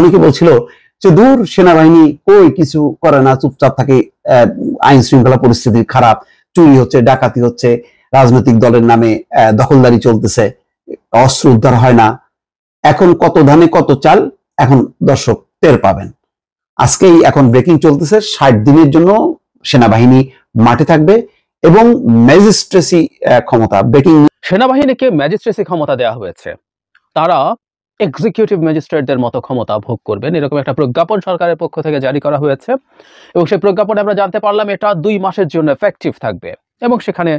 অনেকে বলছিল যে দূর সেনাবাহিনী কই কিছু করে না, চুপচাপ থাকে, আইন শৃঙ্খলা পরিস্থিতি খারাপ, চুরি হচ্ছে, ডাকাতি হচ্ছে, রাজনৈতিক দলের নামে দখলদারি চলতেছে, অস্ত্র উদ্ধার হয় না। এখন কত ধানে কত চাল, এখন দর্শক টের পাবেন। আজকেই এখন ব্রেকিং চলতেছে, 60 দিনের জন্য সেনাবাহিনী মাঠে থাকবে এবং ম্যাজিস্ট্রেসি ক্ষমতা। ব্রেকিং, সেনাবাহিনীকে ম্যাজিস্ট্রেসি ক্ষমতা দেওয়া হয়েছে, তারা এক্সিকিউটিভ ম্যাজিস্ট্রেটদের মতো ক্ষমতা ভোগ করবেন, এরকম একটা প্রজ্ঞাপন সরকারের পক্ষ থেকে জারি করা হয়েছে। এবং সেই প্রজ্ঞাপনে আমরা জানতে পারলাম এটা 2 মাসের জন্য এফেক্টিভ থাকবে। এবং সেখানে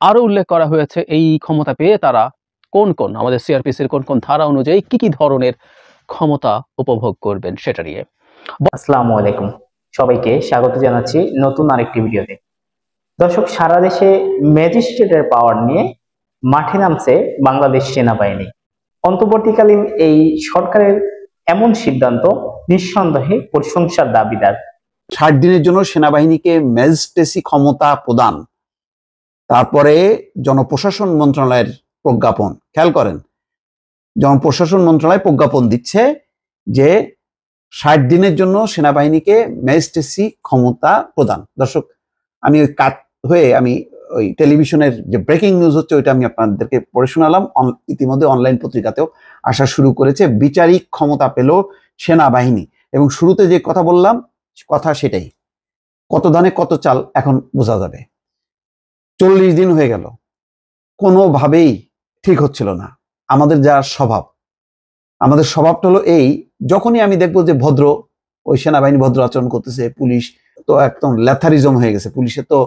আরো উল্লেখ করা হয়েছে এই ক্ষমতা পেয়ে তারা কোন কোন আমাদের সিআরপিসির কোন কোন ধারা অনুযায়ী কি কি ধরনের ক্ষমতা উপভোগ করবেন সেটা নিয়ে। আসসালামু আলাইকুম, সবাইকে স্বাগত জানাচ্ছি নতুন আরেকটি ভিডিওতে। দর্শক, সারা দেশে ম্যাজিস্ট্রেটের পাওয়ার নিয়ে মাঠে নামছে বাংলাদেশ সেনাবাহিনী। অন্তর্বর্তীকালীন এই সরকারের এমন সিদ্ধান্ত নিঃসন্দেহে প্রশংসার দাবিদার। 60 দিনের জন্য সেনাবাহিনীকে ম্যাজিস্ট্রেসি ক্ষমতা প্রদান, তারপরে জনপ্রশাসন মন্ত্রণালয়ের প্রজ্ঞাপন। খেয়াল করেন, জনপ্রশাসন মন্ত্রণালয় প্রজ্ঞাপন দিচ্ছে যে 60 দিনের জন্য সেনাবাহিনীকে ম্যাজিস্ট্রেসি ক্ষমতা প্রদান। দর্শক, আমি ওই কাট হয়ে আমি ওই টেলিভিশনের যে ব্রেকিং নিউজ হচ্ছে ওইটা আমি আপনাদেরকে পড়ে শোনালাম। ইতিমধ্যে অনলাইন পত্রিকাতেও আসা শুরু করেছে। বিচারিক ক্ষমতা পেল সেনাবাহিনী। এবং শুরুতে যে কথা বললাম, কথা সেটাই, কত ধানে কত চাল এখন বোঝা যাবে। 40 দিন হয়ে গেল, কোনোভাবেই ঠিক হচ্ছিল না। আমাদের যা স্বভাব, আমাদের স্বভাবটা হলো এই, যখনই আমি দেখবো যে ভদ্র ওই সেনাবাহিনী ভদ্র আচরণ করতেছে, পুলিশ তো একদম ল্যাথারিজম হয়ে গেছে, পুলিশের তো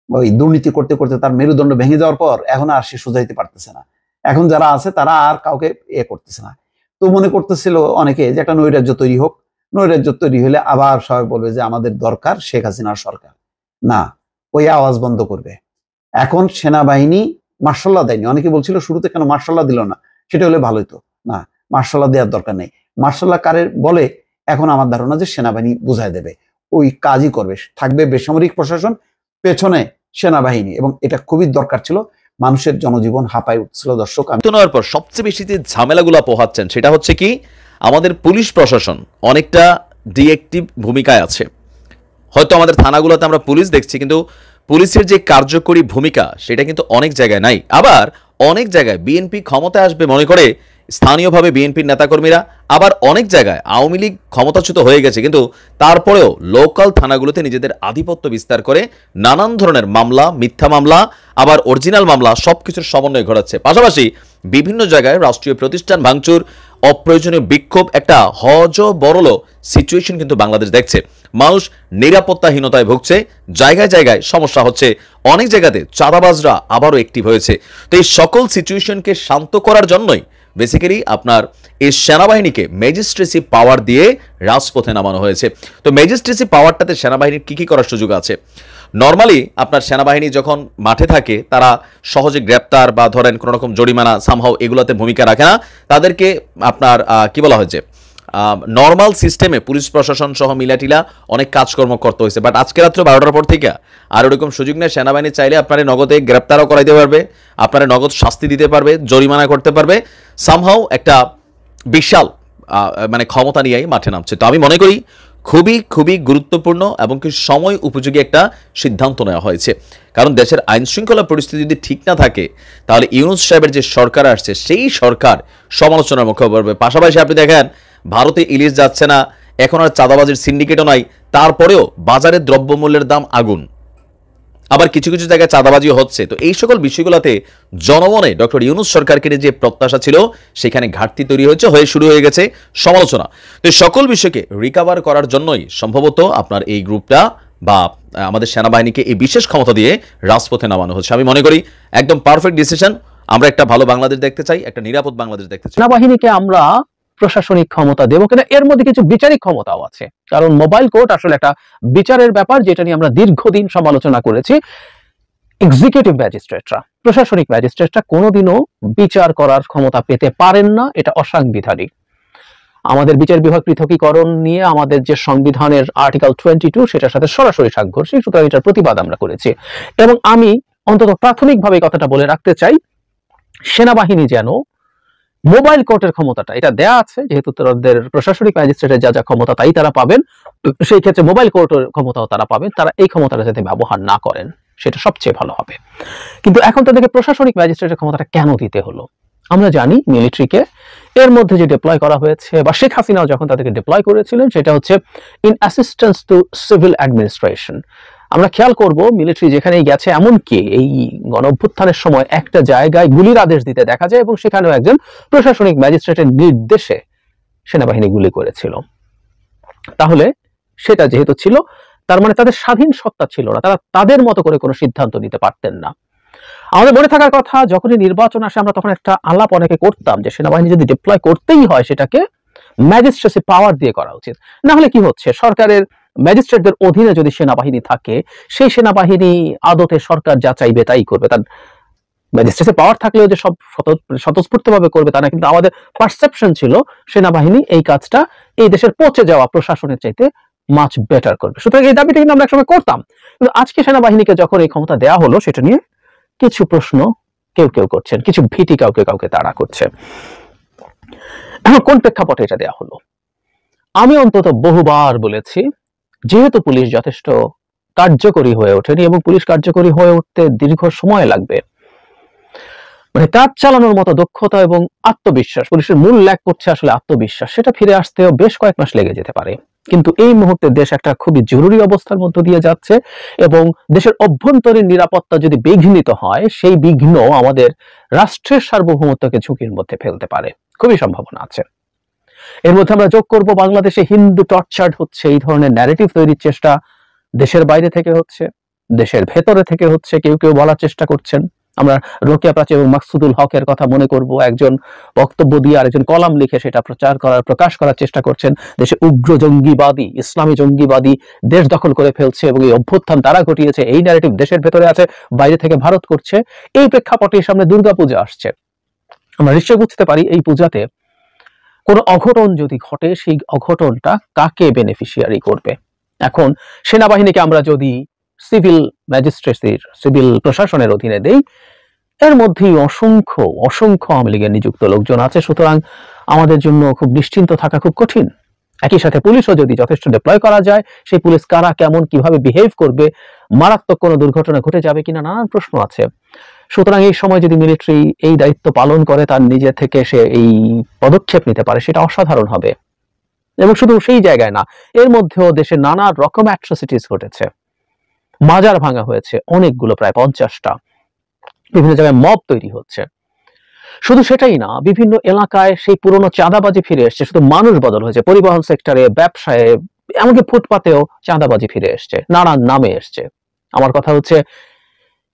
ওই দুর্নীতি করতে করতে তার মেরুদণ্ড ভেঙে যাওয়ার পর এখন আর সে সোজাইতে পারতেছে না। এখন যারা আছে তারা আর কাউকে করতেছে না। তো মনে করতেছিল অনেকে যে একটা নৈরাজ্য তৈরি হোক, নৈরাজ্য তৈরি হলে আবার সবাই বলবে যে আমাদের দরকার শেখ হাসিনার সরকার। না, ওই আওয়াজ বন্ধ করবে। এখন সেনাবাহিনী মার্শাল্লাহ দেয়নি। অনেকে বলছিল শুরুতে কেন মার্শাল্লাহ দিল না, সেটা হলে ভালোই তো। না, মার্শাল্লাহ দেওয়ার দরকার নেই। মার্শাল্লাহ কারের বলে এখন আমার ধারণা যে সেনাবাহিনী বুঝাই দেবে, ওই কাজই করবে। থাকবে বেসামরিক প্রশাসন, পেছনে সেনাবাহিনী, এবং এটা খুবই দরকার ছিল। মানুষের জনজীবন হাঁপায় উঠছিল। দর্শক, নেওয়ার পর সবচেয়ে বেশি যে ঝামেলাগুলো পোহাচ্ছেন সেটা হচ্ছে কি, আমাদের পুলিশ প্রশাসন অনেকটা ডিএক্টিভ ভূমিকায় আছে। হয়তো আমাদের থানাগুলোতে আমরা পুলিশ দেখছি, কিন্তু পুলিশের যে কার্যকরী ভূমিকা সেটা কিন্তু অনেক জায়গায় নাই। আবার অনেক জায়গায় বিএনপি ক্ষমতায় আসবে মনে করে স্থানীয়ভাবে বিএনপির নেতাকর্মীরা, আবার অনেক জায়গায় আওয়ামী লীগ ক্ষমতাচ্যুত হয়ে গেছে, কিন্তু তারপরেও লোকাল থানাগুলোতে নিজেদের আধিপত্য বিস্তার করে নানান ধরনের মামলা, মিথ্যা মামলা, আবার অরিজিনাল মামলা সবকিছুর সমন্বয় ঘটাচ্ছে। পাশাপাশি বিভিন্ন জায়গায় রাষ্ট্রীয় প্রতিষ্ঠান ভাঙচুর, অপ্রয়োজনীয় বিক্ষোভ, একটা হযবরল সিচুয়েশন কিন্তু বাংলাদেশ দেখছে। মানুষ নিরাপত্তাহীনতায় ভুগছে, জায়গায় জায়গায় সমস্যা হচ্ছে, অনেক জায়গাতে চাঁদাবাজরা আবারও অ্যাক্টিভ হয়েছে। তো এই সকল সিচুয়েশনকে শান্ত করার জন্যই বেসিক্যালি আপনার এই সেনাবাহিনীকে ম্যাজিস্ট্রেসি পাওয়ার দিয়ে রাজপথে নামানো হয়েছে। তো ম্যাজিস্ট্রেসি পাওয়ারটাতে সেনাবাহিনীর কি কি করার সুযোগ আছে? নর্মালি আপনার সেনাবাহিনী যখন মাঠে থাকে তারা সহজে গ্রেপ্তার বা ধরেন কোনো রকম জরিমানা সামহাও এগুলোতে ভূমিকা রাখে না। তাদেরকে আপনার কি বলা হয়েছে, নর্মাল সিস্টেমে পুলিশ প্রশাসন সহ মিলাটিলা অনেক কাজকর্ম করতে হয়েছে। বাট আজকে রাত্রে 12টার পর থেকে আর ওরকম সুযোগ নেই। সেনাবাহিনী চাইলে আপনারা নগদে গ্রেপ্তারও করাইতে পারবে, আপনারা নগদ শাস্তি দিতে পারবে, জরিমানা করতে পারবে। সামহাও একটা বিশাল মানে ক্ষমতা নিয়েই মাঠে নামছে। তো আমি মনে করি খুবই খুবই গুরুত্বপূর্ণ এবং কি সময় উপযোগী একটা সিদ্ধান্ত নেওয়া হয়েছে। কারণ দেশের আইন শৃঙ্খলা পরিস্থিতি যদি ঠিক না থাকে তাহলে ইউনূস সাহেবের যে সরকার আসছে সেই সরকার সমালোচনার মুখে পড়বে। পাশাপাশি আপনি দেখেন ভারতে ইলিশ যাচ্ছে না, এখন আর চাঁদাবাজির সিন্ডিকেটও নাই, তারপরেও বাজারে দ্রব্যমূল্যের দাম আগুন, আবার কিছু কিছু জায়গায় চাঁদাবাজিও হচ্ছে। তো এই সকল বিষয়গুলোতে জনমনে ডক্টর ইউনূস সরকারকে যে প্রত্যাশা ছিল সেখানে ঘাটতি তৈরি হয়েছে, শুরু হয়ে গেছে সমালোচনা। তো সকল বিষয়কে রিকভার করার জন্যই সম্ভবত আপনার এই গ্রুপটা বা আমাদের সেনাবাহিনীকে এই বিশেষ ক্ষমতা দিয়ে রাজপথে নামানো হচ্ছে। আমি মনে করি একদম পারফেক্ট ডিসিশন। আমরা একটা ভালো বাংলাদেশ দেখতে চাই, একটা নিরাপদ বাংলাদেশ দেখতে চাই। সেনাবাহিনীকে আমরা প্রশাসনিক ক্ষমতা দেবো কিনা, এর মধ্যে কিছু বিচারিক ক্ষমতাও আছে। কারণ মোবাইল কোর্ট আসলে একটা বিচারের ব্যাপার, যেটা নিয়ে আমরা দীর্ঘদিন সমালোচনা করেছি। এক্সিকিউটিভ ম্যাজিস্ট্রেটরা, প্রশাসনিক ম্যাজিস্ট্রেটরা কোনোদিনও বিচার করার ক্ষমতা পেতে পারেন না, এটা অসাংবিধানিক। আমাদের বিচার বিভাগ পৃথকীকরণ নিয়ে আমাদের যে সংবিধানের আর্টিকেল 22 সেটার সাথে সরাসরি সাংঘর্ষিক, সুতরাং এটার প্রতিবাদ আমরা করেছি। এবং আমি অন্তত প্রাথমিকভাবে কথাটা বলে রাখতে চাই, সেনাবাহিনী যেন মোবাইল কোর্টের ক্ষমতাটা এটা দেয়া আছে, যেহেতু তাদের প্রশাসনিক ম্যাজিস্ট্রেটের যা যা ক্ষমতা তাই তারা পাবেন, সেই ক্ষেত্রে মোবাইল কোর্টের ক্ষমতাও তারা পাবেন। তারা এই ক্ষমতাটা যাতে ব্যবহার না করেন সেটা সবচেয়ে ভালো হবে। কিন্তু এখন তাদেরকে প্রশাসনিক ম্যাজিস্ট্রেটের ক্ষমতাটা কেন দিতে হলো? আমরা জানি মিলিটারিকে এর মধ্যে যে ডিপ্লয় করা হয়েছে, বা শেখ হাসিনাও যখন তাদেরকে ডিপ্লয় করেছিলেন, সেটা হচ্ছে in assistance two civil administration. আমরা খেয়াল করব মিলিটারি যেখানেই গেছে, এমনকি এই গণঅভ্যুত্থানের সময় একটা জায়গায় গুলির আদেশ দিতে দেখা যায়, এবং সেখানেও একজন প্রশাসনিক ম্যাজিস্ট্রেটের নির্দেশে সেনাবাহিনী গুলি করেছিল। তাহলে সেটা যেহেতু ছিল, তার মানে তাদের স্বাধীন সত্তা ছিল না, তারা তাদের মতো করে কোনো সিদ্ধান্ত নিতে পারতেন না। আমাদের মনে থাকার কথা, যখনই নির্বাচন আসে আমরা তখন একটা আলাপ অনেকে করতাম যে সেনাবাহিনী যদি ডিপ্লয় করতেই হয় সেটাকে ম্যাজিস্ট্রেসি পাওয়ার দিয়ে করা উচিত। না হলে কি হচ্ছে, সরকারের ম্যাজিস্ট্রেটদের অধীনে যদি সেনাবাহিনী থাকে, সেই সেনাবাহিনী আদতে সরকার যা চাইবে তাই করবে। তার ম্যাজিস্ট্রেসি পাওয়ার থাকলেও যে সব স্বতঃস্ফূর্তভাবে করবে তা না, কিন্তু আমাদের পারসেপশন ছিল সেনাবাহিনী এই কাজটা এই দেশের পচে যাওয়া প্রশাসনের চাইতে মাচ বেটার করবে। সুতরাং এই দাবিটা কিন্তু আমরা একসময় করতাম। কিন্তু আজকে সেনাবাহিনীকে যখন এই ক্ষমতা দেওয়া হলো, সেটা নিয়ে কিছু প্রশ্ন কেউ কেউ করছেন, কিছু ভীতি কাউকে কাউকে তাড়া করছে। এখন কোন প্রেক্ষাপটে এটা দেওয়া হলো? আমি অন্তত বহুবার বলেছি, যেহেতু পুলিশ যথেষ্ট কার্যকরী হয়ে ওঠেনি, এবং পুলিশ কার্যকরী হয়ে উঠতে দীর্ঘ সময় লাগবে, মানে কাজ চালানোর মতো দক্ষতা এবং আত্মবিশ্বাস, পুলিশের মূল ল্যাক করছে আসলে আত্মবিশ্বাস, সেটা ফিরে আসতেও বেশ কয়েক মাস লেগে যেতে পারে। কিন্তু এই মুহূর্তে দেশ একটা খুবই জরুরি অবস্থার মধ্য দিয়ে যাচ্ছে, এবং দেশের অভ্যন্তরীণ নিরাপত্তা যদি বিঘ্নিত হয়, সেই বিঘ্ন আমাদের রাষ্ট্রের সার্বভৌমত্বকে ঝুঁকির মধ্যে ফেলতে পারে, খুবই সম্ভাবনা আছে। এর মধ্যে আমরা যোগ করব, বাংলাদেশে হিন্দু টর্চার্ড হচ্ছে, এই ধরনের ন্যারেটিভ তৈরির চেষ্টা দেশের বাইরে থেকে হচ্ছে, দেশের ভেতরে থেকে হচ্ছে, কেউ কেউ বলার চেষ্টা করছেন। আমরা রোকেয়া প্রাচী এবং মাকসুদুল হকের কথা মনে করব, একজন বক্তব্য দিয়ে আরেকজন কলাম লিখে সেটা প্রকাশ করার চেষ্টা করছেন। দেশে উগ্র জঙ্গিবাদী, ইসলামী জঙ্গিবাদী দেশ দখল করে ফেলছে, এবং এই অভ্যুত্থান তারা ঘটিয়েছে, এই ন্যারেটিভ দেশের ভেতরে আছে, বাইরে থেকে ভারত করছে। এই প্রেক্ষাপটে সামনে দুর্গাপূজা আসছে, আমরা নিশ্চয়ই বুঝতে পারি এই পূজাতে কোনো অঘটন যদি ঘটে, সেই অঘটনটা কাকে বেনিফিশিয়ারি করবে। এখন সেনাবাহিনীকে আমরা যদি সিভিল ম্যাজিস্ট্রেসির, সিভিল প্রশাসনের অধীনে দেই, এর মধ্যেই অসংখ্য আওয়ামী লীগের নিযুক্ত লোকজন আছে, সুতরাং আমাদের জন্য খুব নিশ্চিন্ত থাকা খুব কঠিন। একই সাথে পুলিশও যদি যথেষ্ট ডিপ্লয় করা যায়, সেই পুলিশ কারা কেমন কিভাবে বিহেভ করবে, মারাত্মক কোনো দুর্ঘটনা ঘটে যাবে কিনা, নানান প্রশ্ন আছে। সুতরাং এই সময় যদি মিলিটারি এই দায়িত্ব পালন করে, তার নিজে থেকে সে এই পদক্ষেপ নিতে পারে, সেটা অসাধারণ হবে। এবং শুধু সেই জায়গায় না, এর মধ্যেও দেশে নানা রকম অ্যাট্রোসিটিস ঘটেছে, মাজার ভাঙা হয়েছে অনেকগুলো, প্রায় 50টা, বিভিন্ন জায়গায় মব তৈরি হচ্ছে। শুধু সেটাই না, বিভিন্ন এলাকায় সেই পুরনো চাঁদাবাজি ফিরে এসছে, শুধু মানুষ বদল হয়েছে, পরিবহন সেক্টরে, ব্যবসায়, এমনকি ফুটপাতেও চাঁদাবাজি ফিরে এসছে, নানান নামে এসছে। আমার কথা হচ্ছে,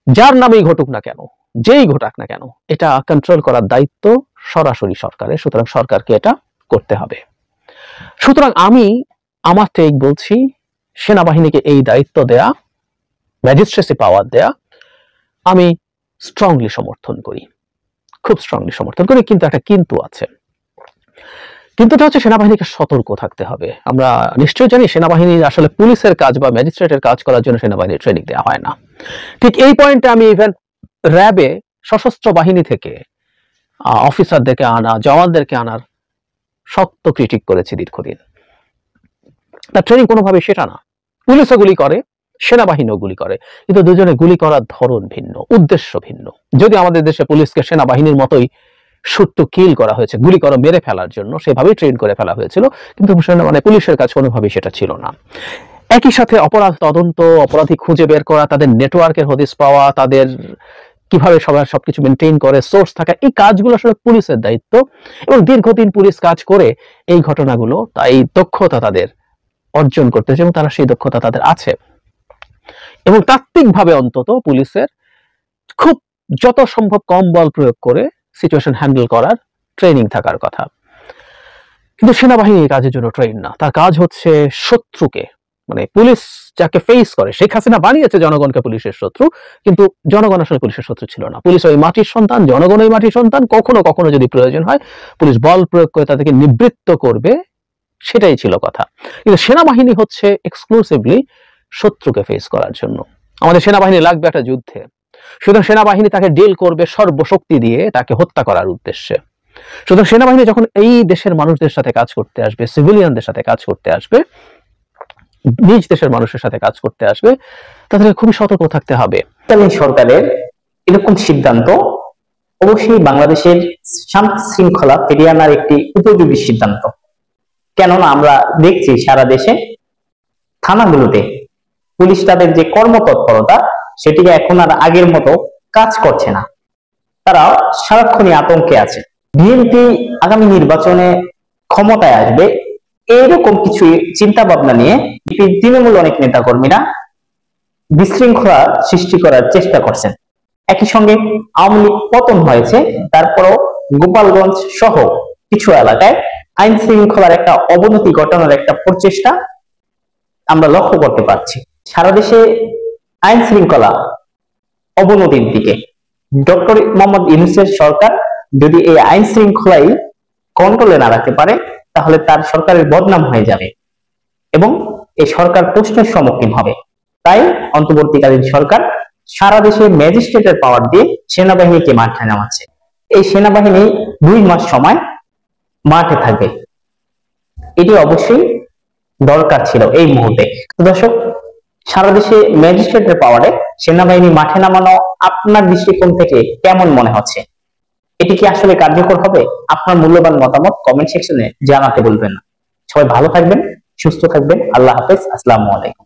যার নামেই ঘটুক না কেন, যেই ঘটাক না কেন, এটা কন্ট্রোল করার দায়িত্ব সরাসরি সরকারের, সুতরাং সরকারকে এটা করতে হবে। সুতরাং আমি আমার টেক বলছি, সেনাবাহিনীকে এই দায়িত্ব দেয়া, ম্যাজিস্ট্রেসি পাওয়ার দেয়া, আমি স্ট্রংলি সমর্থন করি, খুব স্ট্রংলি সমর্থন করি। কিন্তু একটা কিন্তু আছে, কিন্তুটা হচ্ছে সেনাবাহিনীকে সতর্ক থাকতে হবে। আমরা নিশ্চয়ই জানি সেনাবাহিনীর আসলে পুলিশের কাজ বা ম্যাজিস্ট্রেটের কাজ করার জন্য সেনাবাহিনীর ট্রেনিং দেওয়া হয় না। ঠিক এই পয়েন্টে আমি ইভেন র্যাবে, সশস্ত্র বাহিনী থেকে অফিসারদেরকে আনা, জওয়ানদেরকে আনার শক্ত ক্রিটিক করেছি দীর্ঘদিন। তার ট্রেনিং কোনোভাবে সেটা না। পুলিশও গুলি করে, সেনাবাহিনীও গুলি করে, কিন্তু দুজনে গুলি করার ধরন ভিন্ন, উদ্দেশ্য ভিন্ন। যদি আমাদের দেশে পুলিশকে সেনাবাহিনীর মতোই শুট টু কিল করা হয়েছে, গুলি করে মেরে ফেলার জন্য সেভাবেই ট্রেন করে ফেলা হয়েছিল, কিন্তু পুলিশের কাজ কোনোভাবেই সেটা ছিল না। একই সাথে অপরাধ তদন্ত, অপরাধী খুঁজে বের করা, তাদের নেটওয়ার্কের হদিস পাওয়া, তাদের কিভাবে সবকিছু মেনটেন করে, সোর্স থাকা, এই কাজগুলো আসলে পুলিশের দায়িত্ব। এবং দীর্ঘদিন পুলিশ কাজ করে এই ঘটনাগুলো, তাই দক্ষতা তাদের অর্জন করতেছে, এবং তারা সেই দক্ষতা তাদের আছে। এবং তাত্ত্বিকভাবে অন্তত পুলিশের খুব যত সম্ভব কম বল প্রয়োগ করে সিচুয়েশন হ্যান্ডেল করার ট্রেনিং থাকার কথা। কিন্তু সেনাবাহিনী এই কাজের জন্য ট্রেন না। তার কাজ হচ্ছে শত্রুকে, পুলিশ যাকে ফেস করে, শেখ হাসিনা বানিয়েছে জনগণকে পুলিশের শত্রু, কিন্তু জনগণ আসলে পুলিশের শত্রু ছিল না। পুলিশ ওই মাটির সন্তান, জনগণ ওই মাটির সন্তান। কখনো কখনো যদি প্রয়োজন হয় পুলিশ বল প্রয়োগ করে তাদেরকে নিবৃত্ত করবে, সেটাই ছিল কথা। কিন্তু সেনাবাহিনী হচ্ছে এক্সক্লুসিভলি শত্রুকে ফেস করার জন্য। আমাদের সেনাবাহিনী লাগবে একটা যুদ্ধে, সুতরাং সেনাবাহিনী তাকে ডিল করবে সর্বশক্তি দিয়ে, তাকে হত্যা করার উদ্দেশ্যে। সুতরাং সেনাবাহিনী যখন এই দেশের মানুষদের সাথে কাজ করতে আসবে, সিভিলিয়ানদের সাথে কাজ করতে আসবে, নিজ দেশের মানুষের সাথে কাজ করতে আসবে, তাদের খুবই সতর্ক থাকতে হবে। তৎকালীন সরকারের এরকম সিদ্ধান্ত অবশ্যই বাংলাদেশের শান্তি শৃঙ্খলা ফিরিয়ে আনার একটি উপযোগী সিদ্ধান্ত। কেননা আমরা দেখছি সারা দেশে থানাগুলোতে পুলিশ তাদের যে কর্মতৎপরতা সেটিকে এখন আর আগের মতো কাজ করছে না, তারা সারাক্ষণই আতঙ্কে আছে। বিএনপি আগামী নির্বাচনে ক্ষমতায় আসবে এইরকম কিছু চিন্তা ভাবনা নিয়ে তৃণমূল অনেক নেতা কর্মীরা বিশৃঙ্খলা সৃষ্টি করার চেষ্টা করছেন। একই সঙ্গে আওয়ামী লীগ পতন হয়েছে, তারপরও গোপালগঞ্জ সহ কিছু এলাকায় আইন শৃঙ্খলার একটা অবনতি ঘটানোর একটা প্রচেষ্টা আমরা লক্ষ্য করতে পারছি। সারা দেশে আইন শৃঙ্খলা অবনতির দিকে। ডক্টর মোহাম্মদ ইউনূসের সরকার যদি এই আইন শৃঙ্খলাই কন্ট্রোলে না রাখতে পারে তাহলে তার সরকারের বদনাম হয়ে যাবে এবং এই সরকার প্রশ্নের সম্মুখীন হবে। তাই অন্তর্বর্তীকালীন সরকার সারা দেশে ম্যাজিস্ট্রেটের পাওয়ার দিয়ে সেনাবাহিনীকে মাঠে নামাচ্ছে। এই সেনাবাহিনী 2 মাস সময় মাঠে থাকবে, এটি অবশ্যই দরকার ছিল এই মুহূর্তে। দর্শক, সারা দেশে ম্যাজিস্ট্রেটের পাওয়ারে সেনাবাহিনী মাঠে নামানো আপনার দৃষ্টিকোণ থেকে কেমন মনে হচ্ছে? এটি কি আসলে কার্যকর হবে? আপনার মূল্যবান মতামত কমেন্ট সেকশনে জানাতে ভুলবেন না। সবাই ভালো থাকবেন, সুস্থ থাকবেন। আল্লাহ হাফেজ। আসসালামু আলাইকুম।